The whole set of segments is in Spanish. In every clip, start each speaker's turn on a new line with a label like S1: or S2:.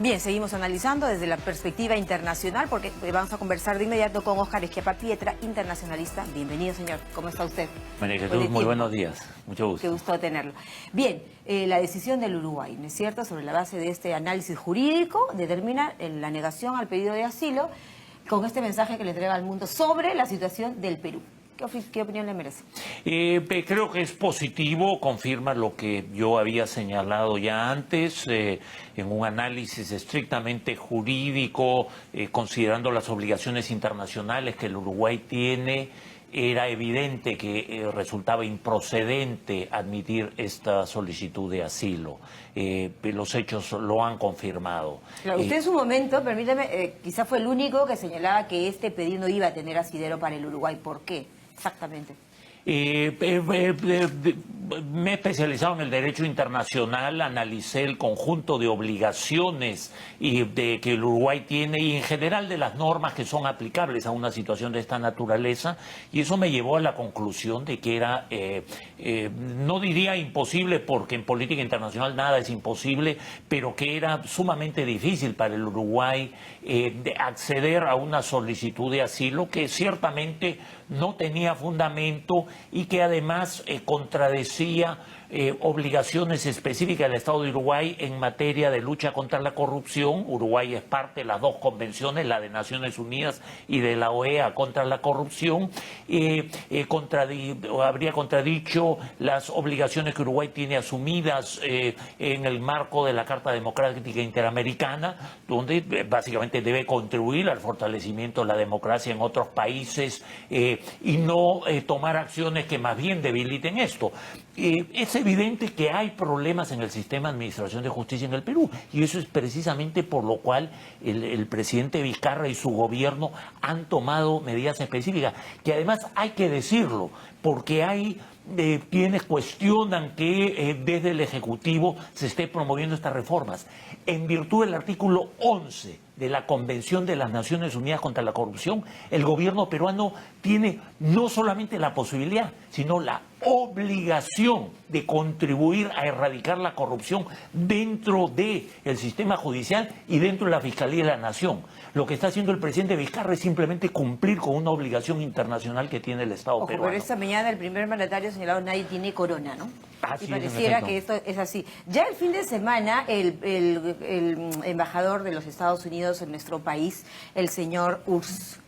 S1: Bien, seguimos analizando desde la perspectiva internacional porque vamos a conversar de inmediato con Óscar Schiappa-Pietra, internacionalista. Bienvenido, señor. ¿Cómo está usted?
S2: María Jesús, muy buenos días. Mucho gusto.
S1: Qué gusto tenerlo. Bien, la decisión del Uruguay, ¿no es cierto?, sobre la base de este análisis jurídico, determina la negación al pedido de asilo con este mensaje que le entrega al mundo sobre la situación del Perú. ¿Qué opinión le merece?
S2: Creo que es positivo, confirma lo que yo había señalado ya antes, en un análisis estrictamente jurídico, considerando las obligaciones internacionales que el Uruguay tiene. Era evidente que resultaba improcedente admitir esta solicitud de asilo. Los hechos lo han confirmado.
S1: Claro, usted en su momento, permítame, quizá fue el único que señalaba que este pedido no iba a tener asidero para el Uruguay. ¿Por qué? Exactamente.
S2: Me he especializado en el derecho internacional, analicé el conjunto de obligaciones que el Uruguay tiene y en general de las normas que son aplicables a una situación de esta naturaleza, y eso me llevó a la conclusión de que era, no diría imposible porque en política internacional nada es imposible, pero que era sumamente difícil para el Uruguay de acceder a una solicitud de asilo que ciertamente no tenía fundamento y que además contradecía obligaciones específicas del Estado de Uruguay en materia de lucha contra la corrupción. Uruguay es parte de las dos convenciones, la de Naciones Unidas y de la OEA contra la corrupción. Habría contradicho las obligaciones que Uruguay tiene asumidas en el marco de la Carta Democrática Interamericana, donde básicamente debe contribuir al fortalecimiento de la democracia en otros países y no tomar acciones que más bien debiliten esto. Es evidente que hay problemas en el sistema de administración de justicia en el Perú, y eso es precisamente por lo cual el presidente Vizcarra y su gobierno han tomado medidas específicas, que además hay que decirlo, porque hay quienes cuestionan que desde el Ejecutivo se esté promoviendo estas reformas. En virtud del artículo 11 de la Convención de las Naciones Unidas contra la Corrupción, el gobierno peruano tiene no solamente la posibilidad, sino la obligación de contribuir a erradicar la corrupción dentro del sistema judicial y dentro de la Fiscalía de la Nación. Lo que está haciendo el presidente Vizcarra es simplemente cumplir con una obligación internacional que tiene el Estado peruano.
S1: Pero esta mañana el primer mandatario ha señalado nadie tiene corona, ¿no?
S2: Así
S1: y pareciera que esto es así. Ya el fin de semana el embajador de los Estados Unidos en nuestro país, el señor Urs,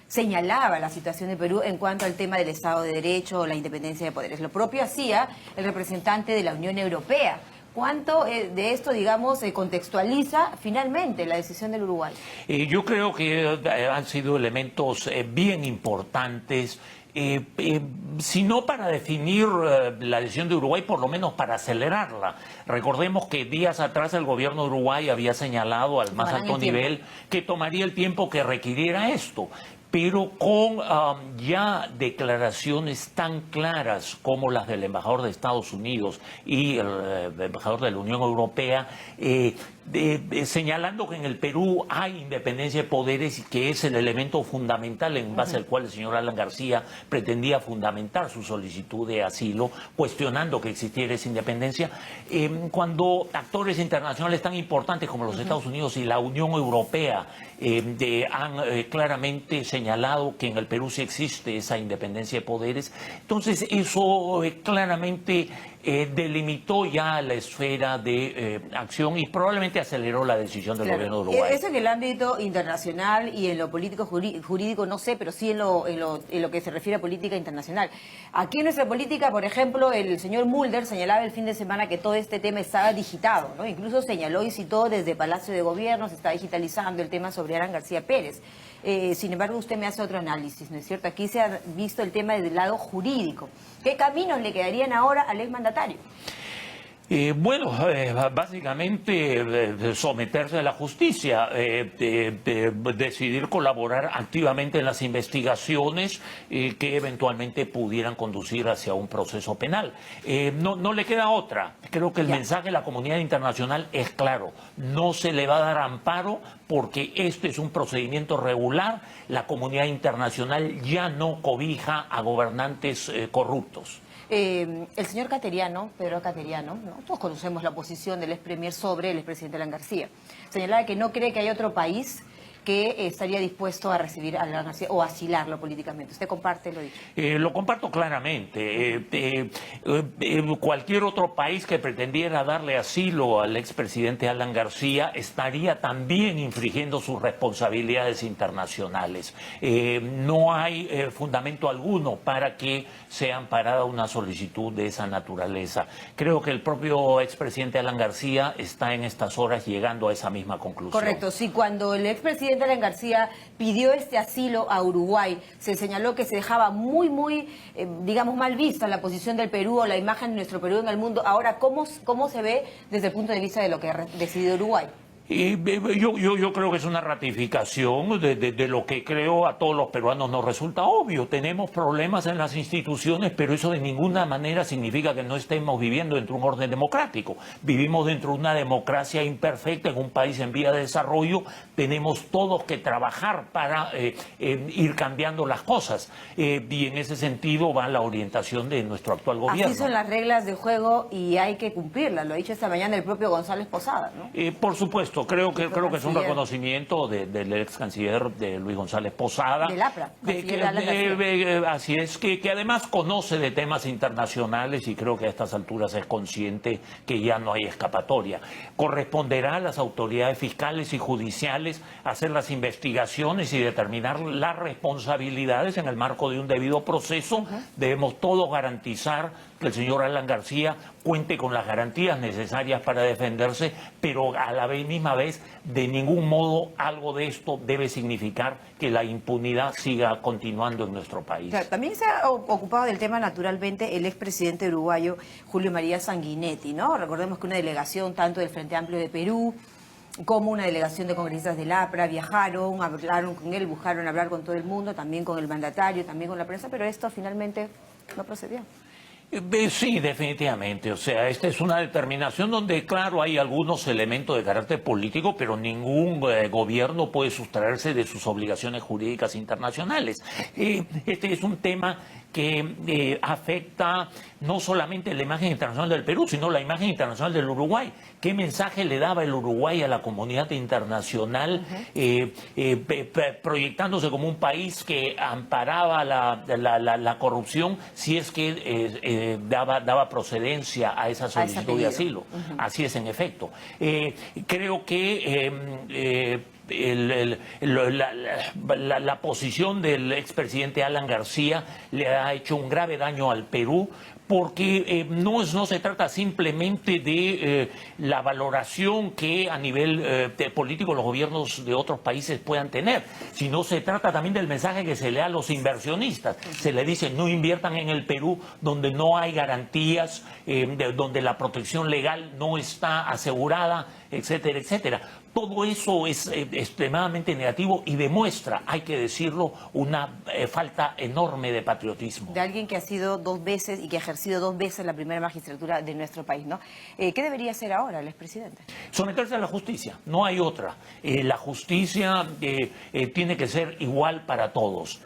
S1: señalaba la situación de Perú en cuanto al tema del Estado de Derecho o la independencia de poderes. Lo propio hacía el representante de la Unión Europea. ¿Cuánto de esto, digamos, contextualiza finalmente la decisión del Uruguay?
S2: Yo creo que han sido elementos bien importantes, si no para definir la decisión de Uruguay, por lo menos para acelerarla. Recordemos que días atrás el gobierno de Uruguay había señalado al más alto nivel que tomaría el tiempo que requiriera esto. Pero con ya declaraciones tan claras como las del embajador de Estados Unidos y el embajador de la Unión Europea, señalando que en el Perú hay independencia de poderes y que es el elemento fundamental en base al cual el señor Alan García pretendía fundamentar su solicitud de asilo, cuestionando que existiera esa independencia. Cuando actores internacionales tan importantes como los Estados Unidos y la Unión Europea han claramente señalado que en el Perú sí existe esa independencia de poderes, entonces eso claramente delimitó ya la esfera de acción y probablemente aceleró la decisión del gobierno de Uruguay.
S1: Eso en el ámbito internacional y en lo político jurídico no sé, pero sí en lo que se refiere a política internacional. Aquí en nuestra política, por ejemplo, el señor Mulder señalaba el fin de semana que todo este tema estaba digitado, ¿no? Incluso señaló y citó desde Palacio de Gobierno, se está digitalizando el tema sobre Alan García Pérez. Sin embargo, usted me hace otro análisis, ¿no es cierto? Aquí se ha visto el tema del lado jurídico. ¿Qué caminos le quedarían ahora al exmandatario?
S2: Básicamente someterse a la justicia, decidir colaborar activamente en las investigaciones que eventualmente pudieran conducir hacia un proceso penal. No le queda otra. Creo que el mensaje de la comunidad internacional es claro. No se le va a dar amparo porque este es un procedimiento regular. La comunidad internacional ya no cobija a gobernantes corruptos.
S1: El señor Cateriano, Pedro Cateriano, ¿no? Todos conocemos la posición del ex premier sobre el expresidente Alan García. Señalaba que no cree que hay otro país que estaría dispuesto a recibir a Alan García o asilarlo políticamente. ¿Usted comparte lo dicho?
S2: Lo comparto claramente. Cualquier otro país que pretendiera darle asilo al expresidente Alan García estaría también infringiendo sus responsabilidades internacionales. No hay fundamento alguno para que sea amparada una solicitud de esa naturaleza. Creo que el propio expresidente Alan García está en estas horas llegando a esa misma conclusión.
S1: Correcto. Sí, cuando el expresidente Alan García pidió este asilo a Uruguay, se señaló que se dejaba muy, digamos, mal vista la posición del Perú o la imagen de nuestro Perú en el mundo. Ahora, ¿cómo se ve desde el punto de vista de lo que ha decidido Uruguay?
S2: Yo creo que es una ratificación de lo que creo a todos los peruanos nos resulta obvio. Tenemos problemas en las instituciones, pero eso de ninguna manera significa que no estemos viviendo dentro de un orden democrático. Vivimos dentro de una democracia imperfecta en un país en vía de desarrollo. Tenemos todos que trabajar para ir cambiando las cosas. Y en ese sentido va la orientación de nuestro actual gobierno.
S1: Así son las reglas de juego y hay que cumplirlas. Lo ha dicho esta mañana el propio González Posada, ¿no?
S2: Por supuesto. Creo que es un reconocimiento del ex canciller de Luis González Posada.
S1: Del APRA.
S2: Así es, que además conoce de temas internacionales y creo que a estas alturas es consciente que ya no hay escapatoria. Corresponderá a las autoridades fiscales y judiciales hacer las investigaciones y determinar las responsabilidades en el marco de un debido proceso. Debemos todos garantizar que el señor Alan García cuente con las garantías necesarias para defenderse, pero a la misma vez, de ningún modo algo de esto debe significar que la impunidad siga continuando en nuestro país.
S1: Claro, también se ha ocupado del tema naturalmente el expresidente uruguayo Julio María Sanguinetti, ¿no? Recordemos que una delegación tanto del Frente Amplio de Perú como una delegación de congresistas del APRA viajaron, hablaron con él, buscaron hablar con todo el mundo, también con el mandatario, también con la prensa, pero esto finalmente no procedió.
S2: Sí, definitivamente. O sea, esta es una determinación donde, claro, hay algunos elementos de carácter político, pero ningún gobierno puede sustraerse de sus obligaciones jurídicas internacionales. Este es un tema que afecta no solamente la imagen internacional del Perú, sino la imagen internacional del Uruguay. ¿Qué mensaje le daba el Uruguay a la comunidad internacional proyectándose como un país que amparaba la corrupción si es que daba procedencia a esa solicitud de asilo? Así es, en efecto. Creo que la posición del expresidente Alan García le ha hecho un grave daño al Perú, porque no se trata simplemente de la valoración que a nivel político los gobiernos de otros países puedan tener, sino se trata también del mensaje que se le da a los inversionistas. Se le dice: no inviertan en el Perú donde no hay garantías, donde la protección legal no está asegurada, etcétera, etcétera. Todo eso es extremadamente negativo y demuestra, hay que decirlo, una falta enorme de patriotismo.
S1: De alguien que ha sido 2 veces y que ha ejercido 2 veces la primera magistratura de nuestro país, ¿no? ¿Qué debería hacer ahora el expresidente?
S2: Someterse a la justicia, no hay otra. La justicia tiene que ser igual para todos.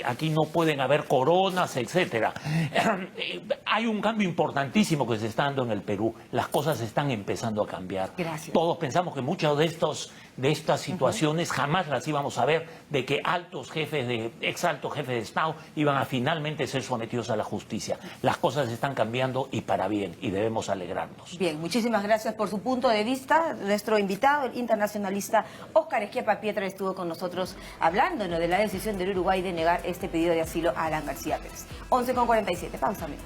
S2: Aquí no pueden haber coronas, etcétera. Hay un cambio importantísimo que se está dando en el Perú. Las cosas están empezando a cambiar.
S1: Gracias.
S2: Todos pensamos que muchas de estas situaciones jamás las íbamos a ver, de que ex altos jefes de Estado iban a finalmente ser sometidos a la justicia. Las cosas están cambiando y para bien, y debemos alegrarnos.
S1: Bien, muchísimas gracias por su punto de vista. Nuestro invitado, el internacionalista Óscar Esquiapa Pietra, estuvo con nosotros hablándonos de la decisión del Uruguay de negar este pedido de asilo a Alan García Pérez. 11:47, pausa, amigos.